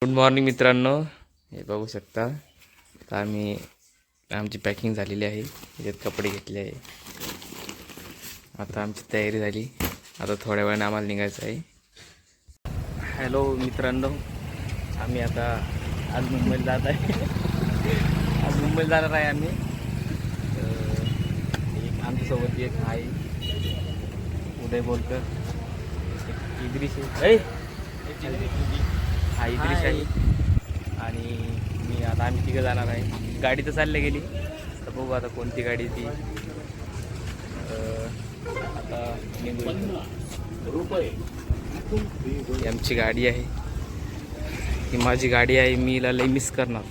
Good morning मित्रांनो, हे बघू शकता. तर आमची पॅकिंग झालेली आहे. याच्यात कपडे घेतले आहे. आता आमची तयारी झाली. आता थोड्या वेळाने आम्हाला निघायचं आहे. हॅलो मित्रांनो, आम्ही आता आज मुंबईला जात आहे. आज मुंबईला जाणार आहे आम्ही. एक आमच्यासोबत एक आहे उदय बोलकर, इद्रिश आहे, हा इद्रिश आहे आणि मी. आता आम्ही तिघं जाणार आहे. गाडी तर चालल्या गेली, तर बघू आता कोणती गाडी ती. आता निघू. ही आमची गाडी आहे. ही माझी गाडी आहे. मी हिला लई मिस करणार.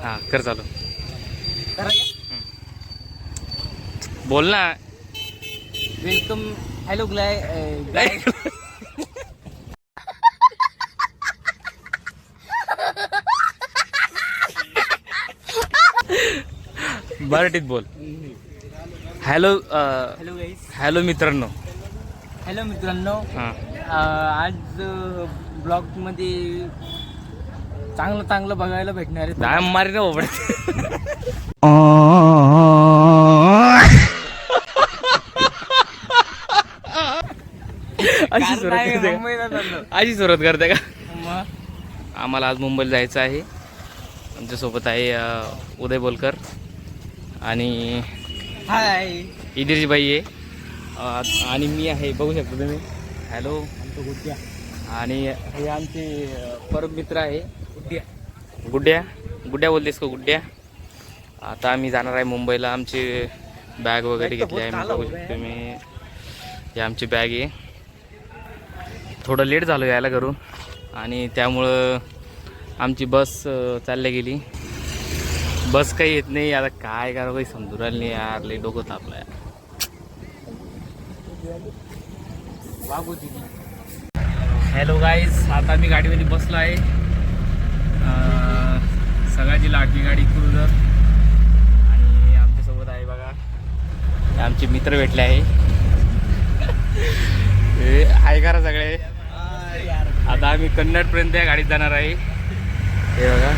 हां कर चालू. बोल ना. वेलकम. हॅलो मराठीत बोल. हॅलो हॅलो गाईस. हॅलो मित्रांनो. हॅलो मित्रांनो. हां आज ब्लॉग मध्ये चांगलं बघायला भेटणार आहे. नाही मारी ना बाबा. अशी सुरुवात करते का? आम्हाला आज मुंबईला जायचं आहे. आमच्यासोबत आहे उदय बोलकर आणि हाय इद्रिश बाई आहे आणि मी आहे. बघू शकता तुम्ही. हॅलो. आमचं गुड्या. आणि हे आमचे परम मित्र आहे गुड्ड्या. गुड्ड्या बोलतेस का गुड्ड्या? आता आम्ही जाणार आहे मुंबईला. आमची बॅग वगैरे घेतली आहे. बघू शकतो मी. हे आमची बॅग आहे. थोडं लेट झालो यायला घरून आणि त्यामुळं आमची बस चालल्या गेली. बस काही येत नाही. आता काय करा, काही समजून राहिलं नाही यार. लई डोकं तापलं यार. हॅलो गाईज, आता मी गाडीमध्ये बसलो आहे. सगळ्याची लाडकी गाडी क्रुझर. आणि आमच्यासोबत आहे बघा, आमचे मित्र भेटले आहे. हे आहे करा सगळे. आता आम्ही कन्नडपर्यंत या गाडीत जाणार आहे. हे बघा.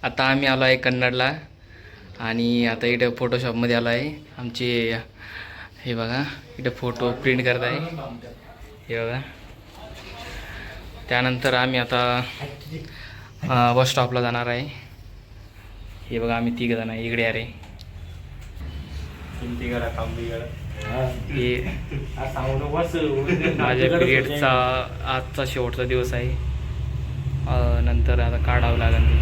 आता आम्ही आलो आहे कन्नडला आणि आता इथं फोटोशॉपमध्ये आलो आहे. आमचे हे बघा, इथं फोटो प्रिंट करत आहे. हे बघा. त्यानंतर आम्ही आता बस स्टॉपला जाणार आहे. हे बघा, आम्ही तिघं जण आहे. इकडे अरे हे माझ्या पिरियडचा आजचा शेवटचा दिवस आहे. नंतर आता काढावं लागेल ते.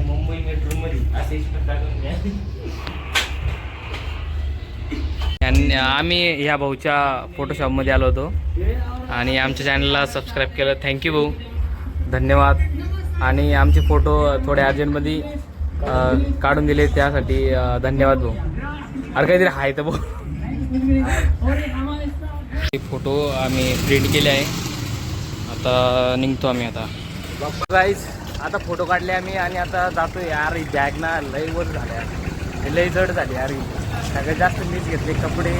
मुंबई मेट्रो मध्ये आणि आम्ही ह्या भाऊच्या फोटोशॉपमध्ये आलो होतो आणि आमच्या चॅनलला सबस्क्राईब केलं. थँक्यू भाऊ, धन्यवाद. आणि आमचे फोटो थोड्या अर्जंटमध्ये काढून दिले, त्यासाठी धन्यवाद भाऊ. अरे काहीतरी आहे तर भाऊ. फोटो आम्ही प्रिंट केले आहे. आता निघतो आम्ही. आता गाईज, आता फोटो काढले आम्ही आणि आता जातो. यार ही बॅग ना लई वर झाल्या, लई जड झाली यार. सगळ्यात जास्त मीच घेतले, कपडे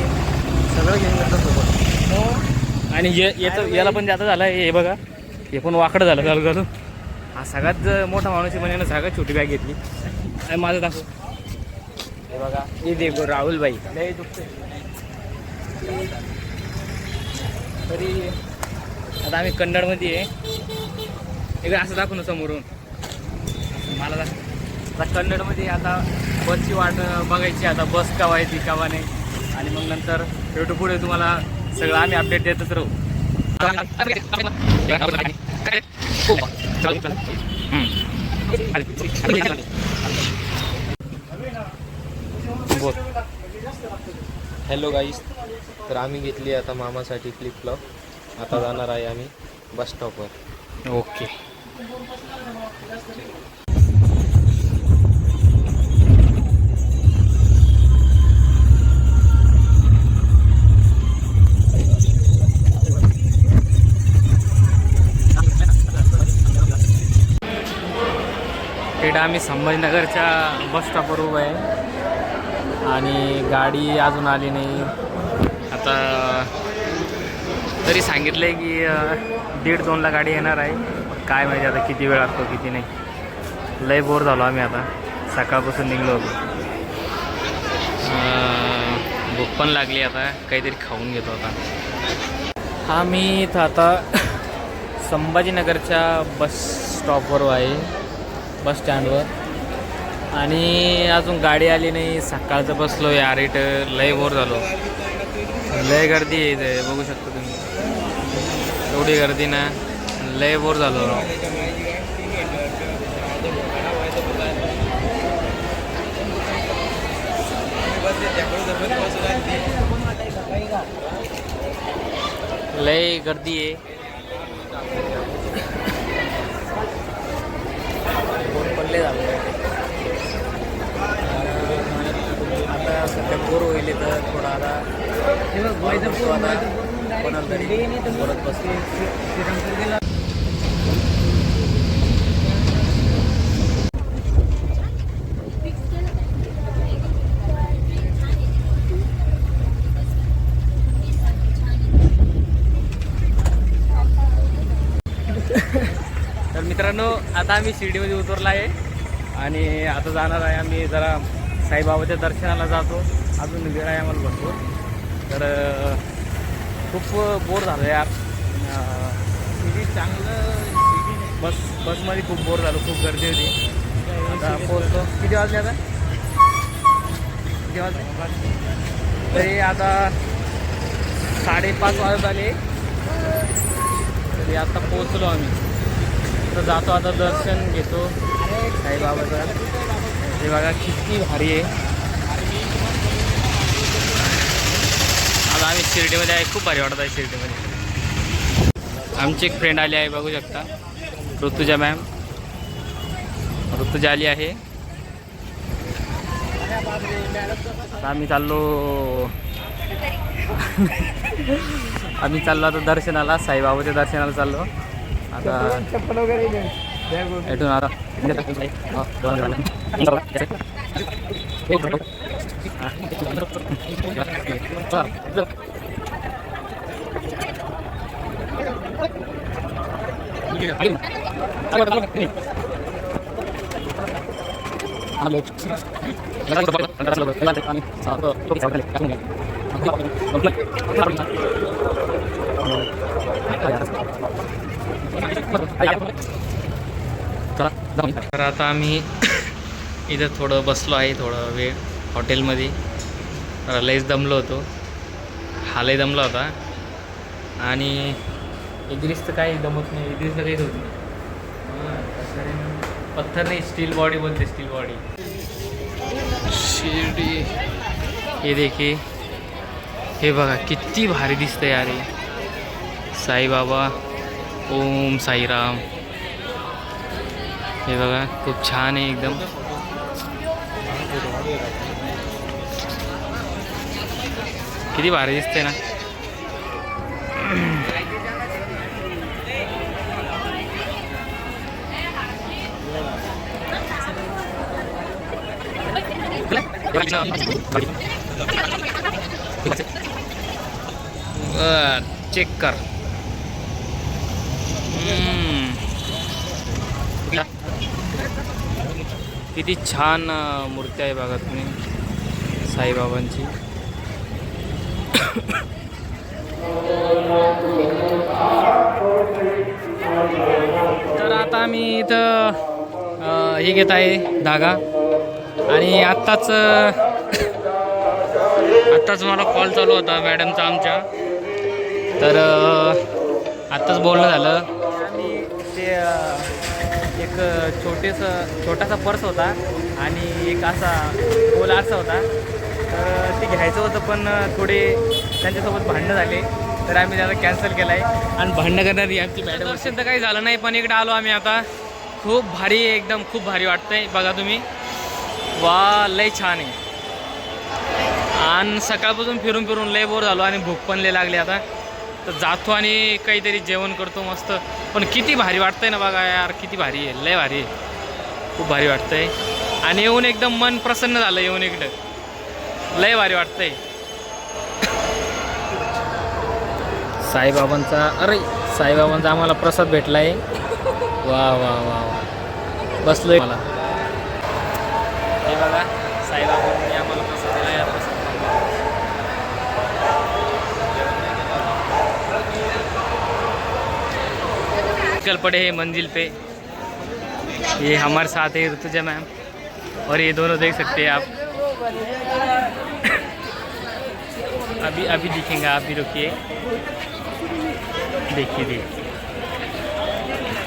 सगळं घेऊन घेतलं सोबत. आणि याला पण जाता झालं. हे बघा, हे पण वाकडं झालं चालू चालू. हा सगळ्यात मोठा माणूस म्हणजे ना सगळ्यात छोटी बॅग घेतली. आणि माझं दाखव. हे बघा, हे देखो राहुलबाई लई दुखते. तरी आता आम्ही कन्नडमध्ये आहे. इकडे असं दाखवून समोरून मला आता कन्नडमध्ये. आता बसची वाट बघायची. आता बस केव्हा येते केव्हा नाही. आणि मग नंतर भेटू पुढे. तुम्हाला सगळं आम्ही अपडेट देतच राहू. हॅलो गाईस, तर आम्ही घेतली आता मामासाठी फ्लिपफ्लॉप. आता जाणार आहे आम्ही बस स्टॉपवर. ओके. इकडं आम्ही संभाजीनगरच्या बस स्टॉपवर उभं आहे आणि गाडी अजून आली नाही. आता तरी सांगितलं आहे की 1:30-2ला गाडी येणार आहे. काय माहिती आता किती वेळ लागतो किती नाही. लय बोर झालो आम्ही आता, सकाळपासून निघलो होतो. भूक पण लागली, आता काहीतरी खाऊन घेतो आता. मी इथं आता संभाजीनगरच्या बस स्टॉपवर आहे, बस स्टँडवर, आणि अजून गाडी आली नाही. सकाळचं बसलो यार, इथं लय बोर झालो. लय गर्दी आहे इथे, बघू शकता तुम्ही. एवढी गर्दी ना, लय बोर झालो. लय गर्दी आहे. पडले झालं आता सध्या बोर होईल तर थोडा आता कोणाला तरी बोलत बसले. तर मित्रांनो, आता आम्ही शिर्डीमध्ये उतरला आहे आणि आता जाणार आहे आम्ही जरा साईबाबाच्या दर्शनाला जातो. अजून वेळ आहे आम्हाला भरपूर. तर खूप बोर झालं यार. चांगलं बसमध्ये खूप बोर झालो, खूप गर्दी होती. आता पोहोचतो. किती वाजले आता? किती वाजले? तरी आता 5:30 वाजत आले. तरी आता पोहोचलो आम्ही. तर जातो आता, दर्शन घेतो साईबाबाचं. हे बघा किती भारी आहे. आता आम्ही शिर्डीमध्ये आहे, खूप भारी वाटत आहे शिर्डीमध्ये. आमची एक फ्रेंड आली आहे, बघू शकता, ऋतुजा मॅम. ऋतुजा आली आहे. आम्ही चाललो आता दर्शनाला, साईबाबाच्या दर्शनाला चाललो आता. चप्पल वगैरे इथून आता तर आता आम्ही इथं थोडं बसलो आहे, थोडं वेळ हॉटेलमध्ये. लयच दमलो होतो, हा लय दमला होता. आणि इद्रिस तर काही दमत नाही, इद्रिसला काहीच होत नाही. पत्थर नाही, स्टील बॉडी बोलते, स्टील बॉडी. शिर्डी हे देखील, हे बघा किती भारी दिसतंय यार. साईबाबा, ओम साईराम. हे बघा खूप छान आहे एकदम. किती भारी दिसते ना. चेक कर. किती छान मूर्ती आहे बघा तुम्ही साईबाबांची. तर आता आम्ही इथं हे घेत आहे धागा. आणि आत्ताच मला कॉल चालू होता मॅडमचा आमच्या. तर आत्ताच बोलणं झालं. आणि ते एक छोटासा पर्स होता आणि एक असा गोल आरसा होता. तर ते घ्यायचं होतं, पण थोडे त्यांच्यासोबत भांडणं झाले. तर आम्ही त्याला कॅन्सल केलं आहे. आणि भांडणं करणारी आमची मॅडम. दर्शन तर काही झालं नाही, पण इकडे आलो आम्ही आता. खूप भारी आहे एकदम, खूप भारी वाटतंय. बघा तुम्ही, वा लय छान आहे. आणि सकाळपासून फिरून लय बोर झालो आणि भूक पण लय लागली आता. तर जातो आणि काहीतरी जेवण करतो मस्त. पण किती भारी वाटतंय ना बघा यार, किती भारी आहे, लय भारी आहे. खूप भारी वाटतंय आणि येऊन एकदम मन प्रसन्न झालं येऊन इकडं लय भारी वाटतंय. साईबाबांचा आम्हाला प्रसाद भेटलाय. वा वा वा वा बसलोय मला. हे बघा साईबाबांनी आम्हाला प्रसाद दिला. या प्रसाद कल पड़े हैं मंजिल पे. ये हमारे साथ है ऋतुजा मैम और ये दोनों देख सकते हैं आप. अभी दिखेंगे आप भी रुकिए. देखिए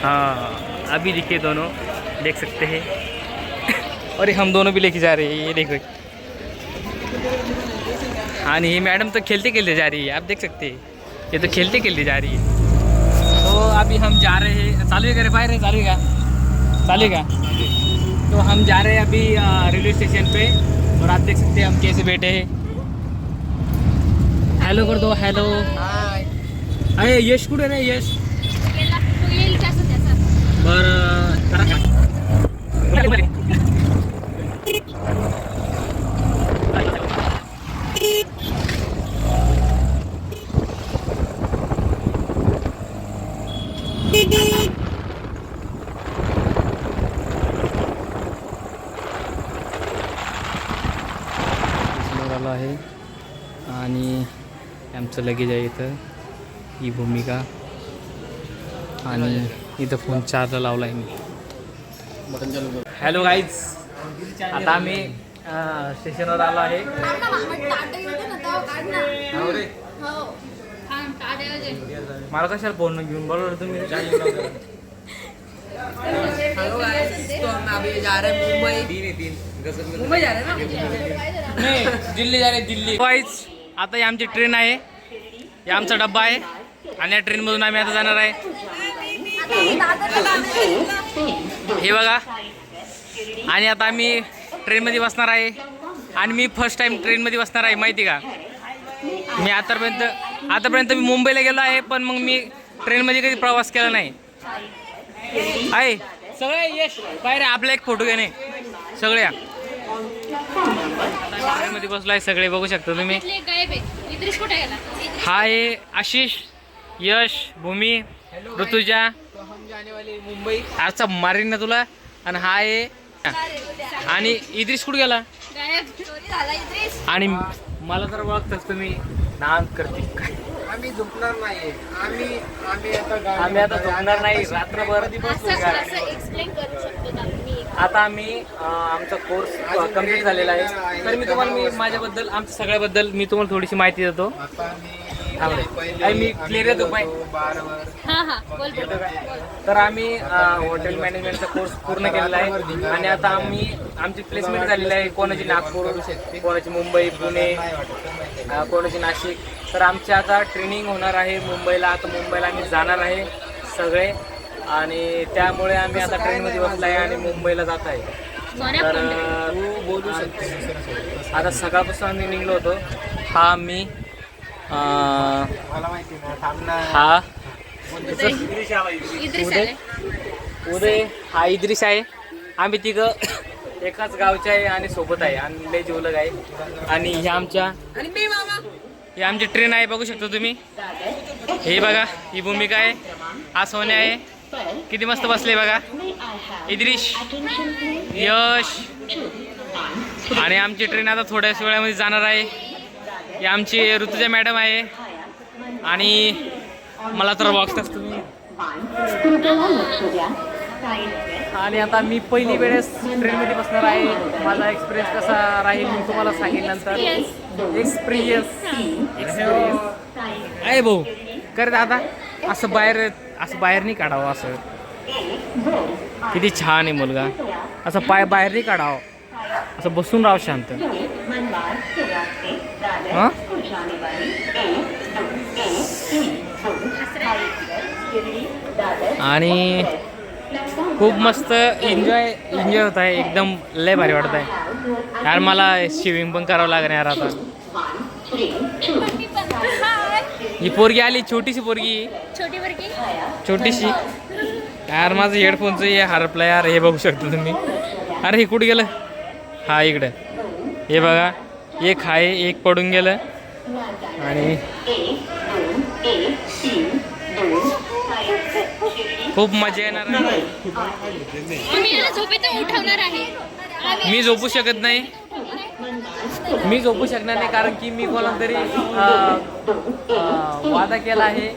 हाँ अभी दिखे दोनों देख सकते हैं. और हम दोनों भी लेके जा रहे हैं ये देखो. हाँ नहीं मैडम तो खेलते खेलते जा रही है आप देख सकते हैं. ये तो खेलते खेलते जा रही है. तो अभी हम जा रहे हैं. चालू है क्या रे बाहर चालू है क्या. तो हम जा रहे हैं अभी रेलवे स्टेशन पे और आप देख सकते हैं हम कैसे बैठे हैं. हॅलो कर दो हॅलो. अरे यश कुठे रे यश. बरं करा का. आला आहे आणि आमचं लगेज आहे इथं. ही भूमिका आणि इथं फोन चार्जला लावला आहे मी. हॅलो गाईज आता आम्ही स्टेशनवर आलो आहे. मला कशाला फोन घेऊन बरोबर तुम्ही. मुंबई जा रहे हैं ना. नाही दिल्ली जा रे दिल्ली. गाईज आता ही आमची ट्रेन आहे. हे आमचा डब्बा आहे आणि या ट्रेनमधून आम्ही आता जाणार आहे. हे बघा आणि आता आम्ही ट्रेनमध्ये बसणार आहे आणि मी फर्स्ट टाइम ट्रेनमध्ये बसणार आहे माहिती का. मी आतापर्यंत मी मुंबईला गेलो आहे पण मग मी ट्रेनमध्ये कधी प्रवास केला नाही आहे. सगळे यश बाहेर आपला एक फोटो घेणे सगळ्या. ट्रेनमध्ये बसलो आहे सगळे बघू शकता तुम्ही. हा आहे आशिष यश भूमी ऋतुजा. मुंबई आजचा मारीन ना तुला. आणि हा आहे आणि इद्रिस कुठे गेला. आणि मला तर ओळखतच तुम्ही नाम करते काय. आम्ही झोपणार नाही. आम्ही आता झोपणार नाही रात्रभर. आता आम्ही आमचा कोर्स कम्प्लीट झालेला आहे. तर मी तुम्हाला माझ्याबद्दल आमच्या सगळ्याबद्दल मी तुम्हाला थोडीशी माहिती देतो. मी क्लिअर येतो पाय. तर आम्ही हॉटेल मॅनेजमेंटचा कोर्स पूर्ण केलेला आहे आणि आता आमची प्लेसमेंट झालेली आहे. कोणाची नागपूर कोणाची मुंबई पुणे कोणाची नाशिक. तर आमची आता ट्रेनिंग होणार आहे मुंबईला. आता मुंबईला आम्ही जाणार आहे सगळे आणि त्यामुळे आम्ही आता ट्रेनमध्ये बसलो आहे आणि मुंबईला जात आहे. तर बोलू शकतो आता सकाळपासून आम्ही निघलो होतो. हा मी हा उदय हा इद्रिस आहे. आम्ही तिघं एकाच गावचे आहे आणि सोबत आहे आणि लय जीवलग आहे. आणि ह्या ही आमची ट्रेन आहे बघू शकता तुम्ही. हे बघा ही भूमिका आहे. हा सोन्या आहे. किती मस्त बसले बघा. इद्रिश यश आणि आमची ट्रेन आता थोड्याच वेळामध्ये जाणार आहे. ही आमची ऋतुजा मॅडम आहे आणि मला तर बघताच तुम्ही. आणि आता मी पहिली वेळेस ट्रेनमध्ये बसणार आहे. माझा एक्सपिरियन्स कसा राहील मी तुम्हाला सांगेन नंतर. एक्सपिरियन्स आहे भाऊ कर दादा. असं बाहेर नाही काढावं. असं किती छान आहे मुलगा. असं पाय बाहेर नाही काढावं. असं बसून राहावं शांत. हां आणि खूप मस्त एन्जॉय होत आहे. एकदम लय भारी वाटत आहे यार. मला स्विमिंग पण करावं लागणार यार आता. ही पोरगी आली छोटीशी पोरगी छोटीशी यार. माझं हेडफोनचं हे हरपलं यार. हे बघू शकता तुम्ही. अरे हे कुठे गेलं? हा इकडे हे बघा, एक आहे, एक पडून गेलं. आणि खूप मजा येणार आहे. मी झोपू शकत नाही, मी झोपू शकणार नाही, कारण की मी कोणाला तरी वादा केला आहे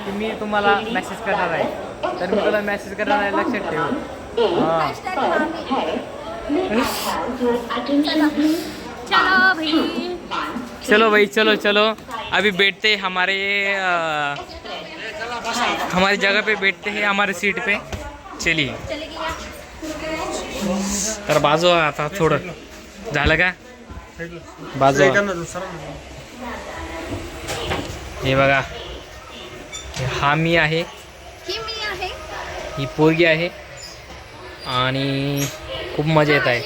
की मी तुम्हाला मेसेज करणार आहे. तर मी तुला मेसेज करणार आहे, लक्षात ठेव. हां चलो भाई, चलो चलो, अभी बैठते हमारे हमारी जगह पे बैठते हैं, हमारे सीट पे. चलिए. तर बाजू आता थोडं झालं का? बाजू हे बघा, हा मी आहे, ही पोरगी आहे आणि खूप मजा येत आहे.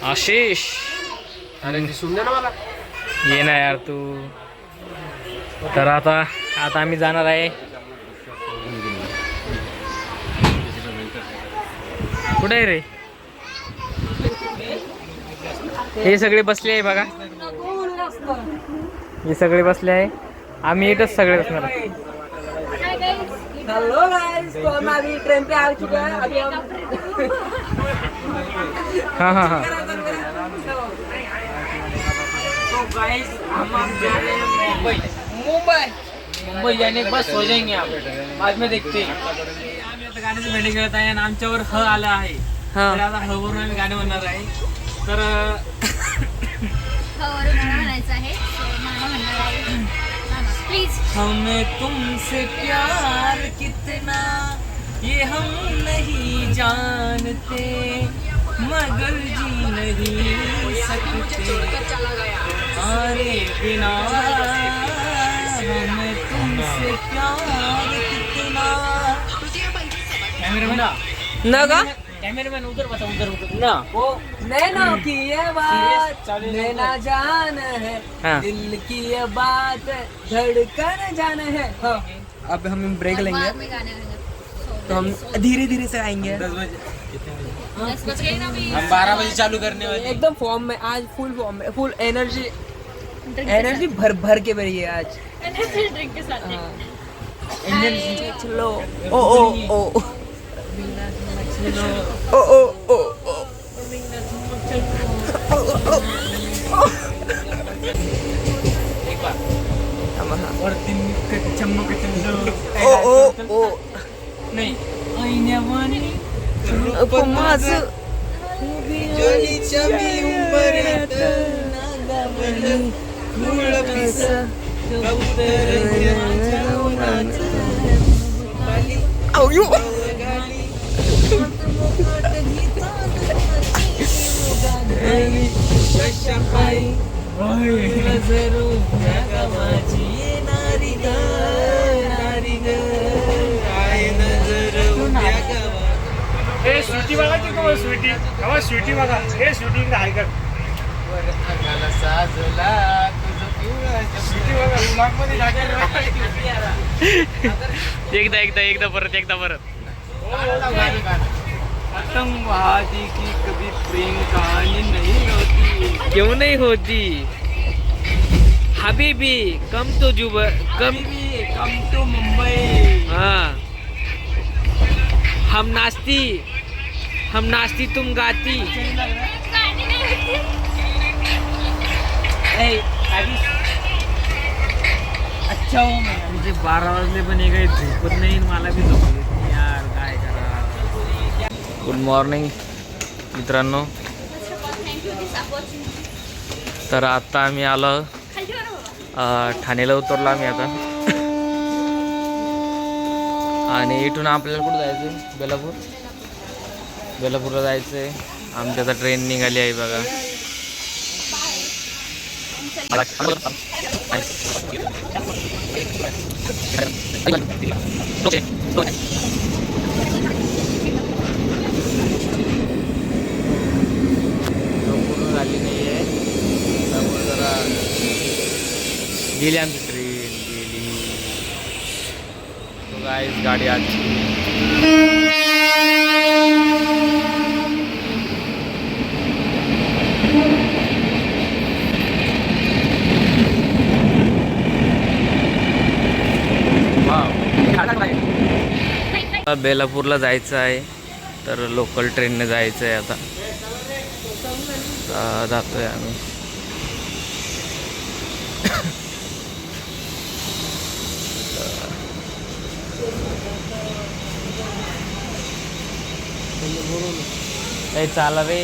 आशिष अरे दिसून दे ना मला. ये ना यार तू. तर आता आम्ही जाणार आहे. कुठे आहे रे? हे सगळे बसले आहे बघा, हे सगळे बसले आहे. आम्ही इथंच सगळे बसणार. हेलो गाइस, तो हम अभी ट्रेन पे आ चुके हैं. अभी हम हाँ हाँ हाँ. तो गाइस हम जा रहे हैं मुंबई. मुंबई जाने के बाद सो जाएंगे आप. बाद में देखते हैं. आम्ही आता गाण्याचं भेटी करत आहे आणि आमच्यावर ह आला आहे. तर आता ह वरून आम्ही गाणे म्हणणार आहे. तर हमें तुमसे प्यार कितना ये हम नहीं जानते, मगर जी नहीं सकते अरे बिना. हमें तुमसे प्यार कितना. कैमरामैन उधर बता, उधर ना वो नैनो की ये बात नैना जान है. हाँ. दिल की ये बात धड़कन जान है. हाँ. अब हम ब्रेक लेंगे तो हम धीरे धीरे से आएंगे. 10 बजे. हम 12 बजे चालू करने वाले. एकदम फॉर्म में आज, फुल फॉर्म में, फुल एनर्जी भर भर के भरी है आज. एनर्जी ड्रिंक के साथ. एनर्जी. चलो. ओ ओ ओ ओ ओ ओ ओ. और दिन चमक चमक. ओ ओ ओ. नहीं आईन्यावानी माझ जोलीच्या मी उंबऱ्यात नागावली फूल पिस कबूतराच्या उन्हाचं खाली आयो शशापाई नजरो नागावाची येणारी ग नारी ग आय नजर उद्या गावा. ए स्वीटी बघायची का स्वीटी? हवा स्वीटी बघा. हे स्वीटी इकडे आहे का? अंगाला साजला तुझं पिवळा स्वीटी बघा, ब्लॉगमध्ये एकदा परत. आतंकवादी की कभी प्रेम कहानी नहीं होती. क्यों नहीं होती? हबीबी कम तो कम टू मुंबई. हाँ. हम नाचती तुम गाती. अच्छा हो मैं तुझे 12 वाजले पण हे काही झोपत नाही, मला बी झोपत नाही यार, काय करा. गुड मॉर्निंग मित्रांनो. तर आता आम्ही आलो, ठाण्याला उतरलो आम्ही आता. आणि इथून आपल्याला कुठं जायचं आहे? बेलापूरला जायचं आहे. आमची आता ट्रेन निघाली आहे बघा. पूर्ण झाली नाही आहे, त्यामुळे जरा गेली आमची ट्रेन गेली. तो गाईस गाडी आजची बेलापूरला जायचं आहे, तर लोकल ट्रेनने जायचं आहे आता. जातोय आम्ही. चाला रे.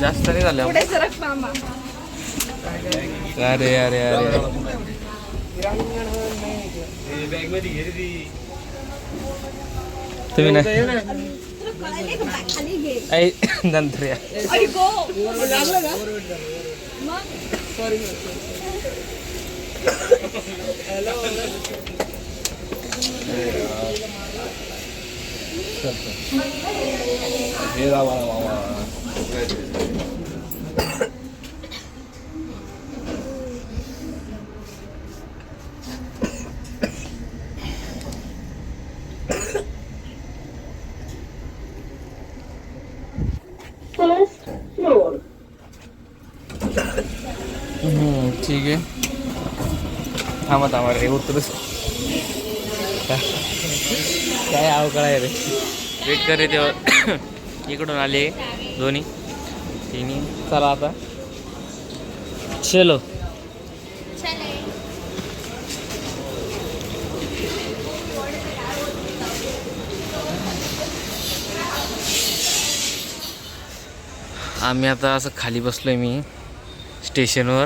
जास्त नाही झालं. अरे अरे अरे तुम्ही ना नंतर या. ठीक आहे. थांबा रे उतरूस. काय अवकाळ आहे रे. वेट करे तेव्हा इकडून आले दोन्ही तिन्ही. चला आता चलो. आम्ही आता असं खाली बसलोय मी स्टेशनवर,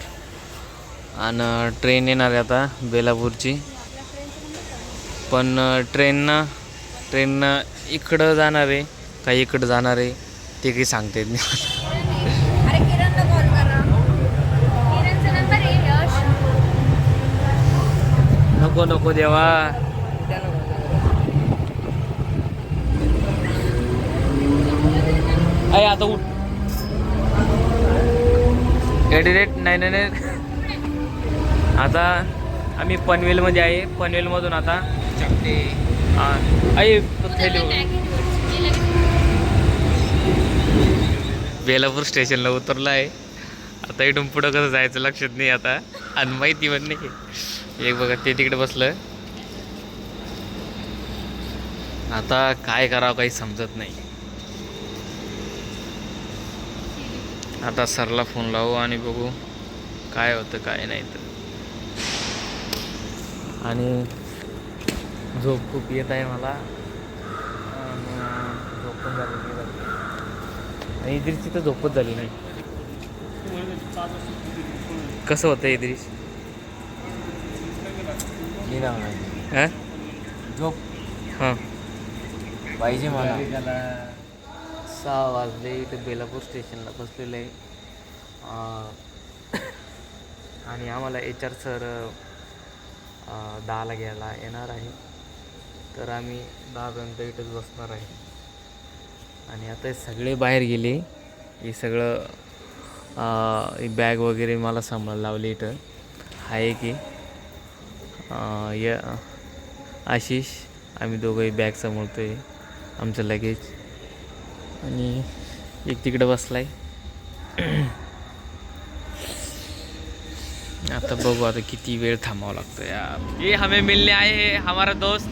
आणि ट्रेन येणार आहे आता बेलापूरची. पण ट्रेननं इकडं जाणार आहे का इकडं जाणार आहे ते काही सांगता येत नाही. नको देवा. अय आता उठ. एडिरेट नाही. आता आम्ही पनवेलमध्ये आहे. पनवेलमधून आता बेलापूर स्टेशनला उतरलं आहे. आता इथून पुढं कसं जायचं लक्षात नाही आता, आणि माहिती पण नाही. एक बघा ते तिकडे बसलं. आता काय करावं काही समजत नाही. आता सरला फोन लावू आणि बघू काय होतं काय नाही. तर आणि झोप खूप येत आहे मला. झोप पण झाली आणि इद्रिसची तर झोपच झाली नाही. कसं होतं इद्रिस? हां झोप हां पाहिजे मला. 6 वाजले. इथं बेलापूर स्टेशनला बसलेलं आहे. आणि आम्हाला HR सर 10ला घ्यायला येणार आहे. तर आम्ही 10पर्यंत इथंच बसणार आहे. आणि आता सगळे बाहेर गेले. हे सगळं बॅग वगैरे मला सांभाळायला लावली. इथं आहे की आशिष, आम्ही दोघंही बॅग सांभाळतो आहे आमचं लगेज. आणि एक तिकडं बसला आहे. आता बघू आता किती वेळ थांबावं लागतं यार. ये हमें मिलने आए हैं हमारा दोस्त.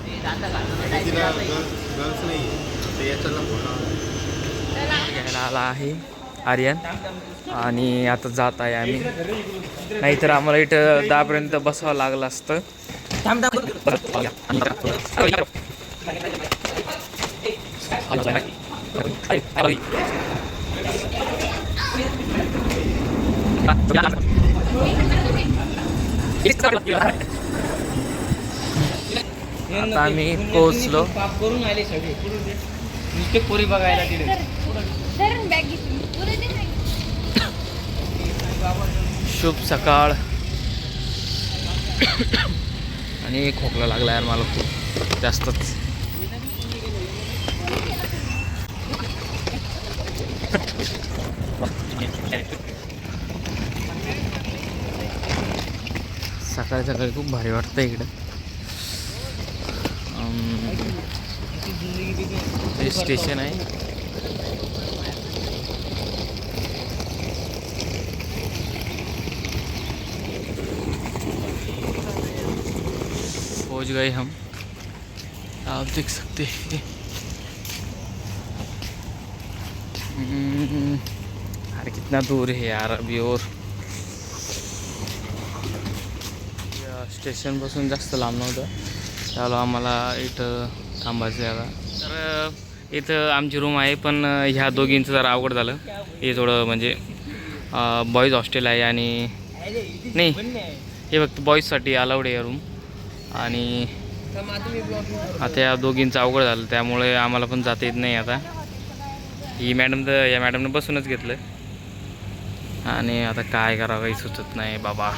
घ्यायला आला आहे आर्यन. आणि आता जात आहे आम्ही. नाहीतर आम्हाला इथं 10पर्यंत बसावं लागलं असतं. आता आम्ही पोहोचलो. करून आले सगळे नुसते पोरी बघायला तिथे. शुभ सकाळ. आणि खोकला लागला यार मला खूप जास्तच. सकाळी सकाळी खूप भारी वाटतं इकडं. हे स्टेशन आहे. पहुंच गए हम, आप देख सकते हैं. अरे कितना दूर है यार अभी. और स्टेशन पासून जास्त लांब नव्हतं, त्याला आम्हाला इथं थांबायचं आहे आता. तर इथं आमची रूम आहे, पण ह्या दोघींचं जरा अवघड झालं. हे थोडं म्हणजे बॉईज हॉस्टेल आहे आणि नाही हे फक्त बॉईजसाठी अलाउड आहे रूम. आणि आता या दोघींचं अवघड झालं, त्यामुळे आम्हाला पण जाता येत नाही आता. ही मॅडम तर या मॅडमने बसूनच घेतलं आणि आता काय करावं काही सुचत नाही बाबा.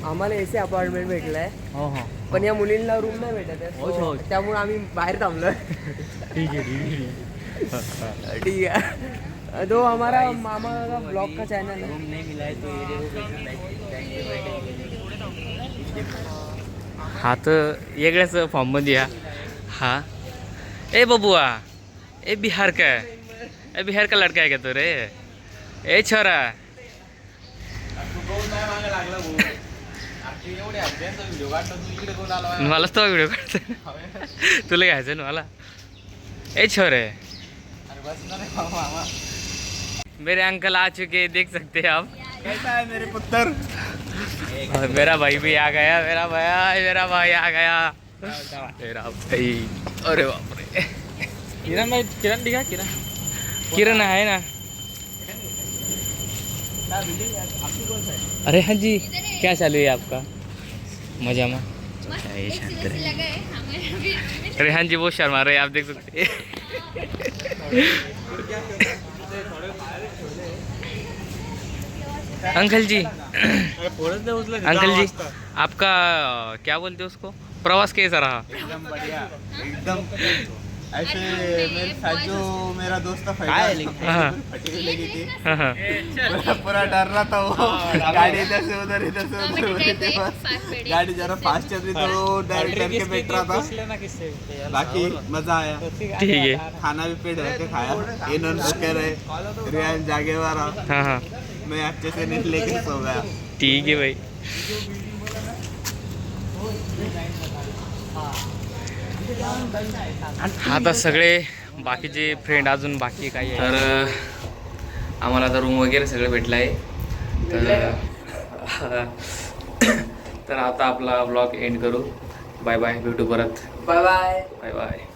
आम्हाला एसी अपार्टमेंट भेटलाय, हो हो पण या मुलींना रूम नाही भेटत आहे, त्यामुळे आम्ही बाहेर थांबलोय. ठीक आहे. ठीक है, तो हमारा मामा का ब्लॉग का चैनल है. नहीं मिला है तो हा तर वेगळ्याच फॉर्ममध्ये या. हा ए बबुआ, ए बिहार का, ए बिहार का लड़का है क्या तो रे, ए छोरा. मलाच तो व्हिडिओ काढतो, तुला घ्यायचं ना मला. ए छोरे, मेरे अंकल आ चुके, देख सकते हैं आप. कैसा है मेरे पुत्र? और मेरा भाई भी आ गया, मेरा भाई आ गया, मेरा भाई. अरे बाप रे. किरण भाई, किरण दिखा, किरण है ना. अरे हाँ जी, क्या चालू है आपका? मजा में ये शांत रहे. रेहान जी बहुत शर्मा रहे हैं, आप देख सकते हैं. अंकल जी, अंकल जी आपका क्या बोलते हैं उसको, प्रवास कैसा रहा? एकदम बढ़िया, एकदम ऐसे मेरे साथ जो मेरा दोस्त था फटी हुई लगी थी. पूरा डर रहा था वो. गाड़ी इधर से उधर होती थी, बस गाड़ी जरा फास्ट चल रही तो डर करके बैठ रहा था. बाकी मजा आया. ठीक है. खाना भी पेट भर के खाया. इन्होंने रुके रहे, रियान जागे हुआ रहा. हाँ हाँ मैं अच्छे से नींद लेके सो गया. ठीक है भाई. आता सगळे बाकीचे फ्रेंड अजून बाकी काही आहे. तर आम्हाला आता रूम वगैरे सगळं भेटलं आहे. तर आता आपला ब्लॉग एंड करू. बाय बाय, भेटू परत. Bye bye. Bye bye.